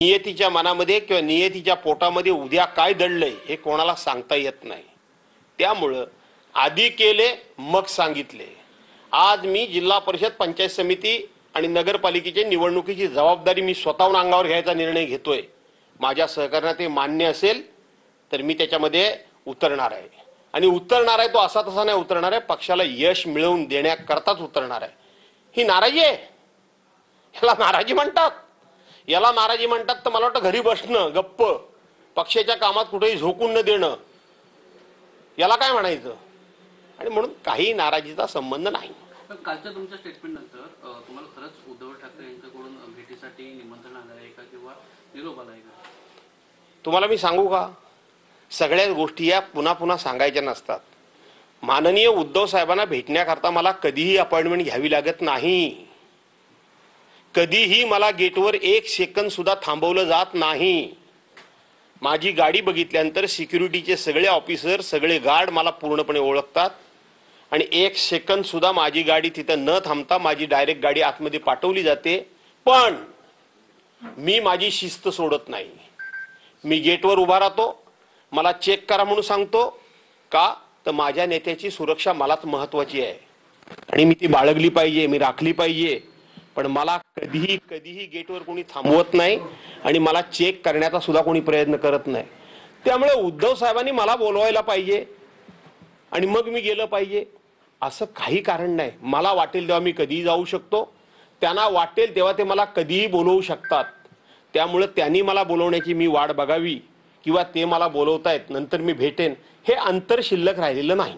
नियतीच्या मनामध्ये किंवा नियतीच्या पोटामध्ये उद्या काय दडलंय हे कोणाला सांगता येत नाही। त्यामुळे आधी केले मग सांगितले। आज मी जिल्हा परिषद पंचायत समिती आणि नगरपालिकेच्या निवडणुकीची जबाबदारी मी स्वतःहून अंगावर घ्यायचा निर्णय घेतोय। माझ्या सहकार्याने ते मान्य असेल तर मी त्याच्यामध्ये उतरणार आहे आणि उतरणार आहे तो असा तसा नाही उतरणार आहे, पक्षाला यश मिळवून देण्याकरताच उतरणार आहे। ही नाराजी आहे, याला नाराजी म्हणतात। याला नाराजी म्हणतात तर मला वाटतं घरी बसणं गप्प पक्षाच्या कामात कुठेही झोकून न देणं याला काय म्हणायचं। आणि म्हणून काही नाराजीचा संबंध नाही। कालच्या तुमच्या स्टेटमेंट नंतर तुम्हाला खरंच उद्धव ठाकरे यांच्याकडून भेटीसाठी निमंत्रण आलं आहे का किंवा निरोप आलाय का? तुम्हाला मी सांगू का, सगळ्या गोष्टी या पुन्हा पुन्हा सांगायच्या नसतात। माननीय उद्धव साहेबांना भेटण्याकरता मला कधीही अपॉइंटमेंट घ्यावी लागत नाही। कधीही मला गेटवर एक सेकंद सुद्धा थांबवलं जात नाही। माझी गाडी बघितल्यानंतर सिक्युरिटीचे सगळे ऑफिसर सगळे गार्ड मला पूर्णपणे ओळखतात आणि एक सेकंद सुद्धा माझी गाडी तिथं न थांबता माझी डायरेक्ट गाडी आतमध्ये पाठवली जाते। पण मी माझी शिस्त सोडत नाही। मी गेटवर उभा राहतो, मला चेक करा म्हणून सांगतो का तर माझ्या नेत्याची सुरक्षा मलाच महत्त्वाची आहे आणि मी ती बाळगली पाहिजे, मी राखली पाहिजे। पण मला कधीही गेटवर कोणी थांबवत नाही आणि मला चेक करण्याचा सुद्धा कोणी प्रयत्न करत नाही। त्यामुळे उद्धव साहेबांनी मला बोलवायला पाहिजे आणि मग मी गेलं पाहिजे असं काही कारण नाही। मला वाटेल तेव्हा मी कधीही जाऊ शकतो, त्यांना वाटेल तेव्हा ते मला कधीही बोलवू शकतात। त्यामुळे त्यांनी मला बोलवण्याची मी वाट बघावी किंवा ते मला बोलवतायत नंतर मी भेटेन हे अंतर शिल्लक राहिलेलं नाही।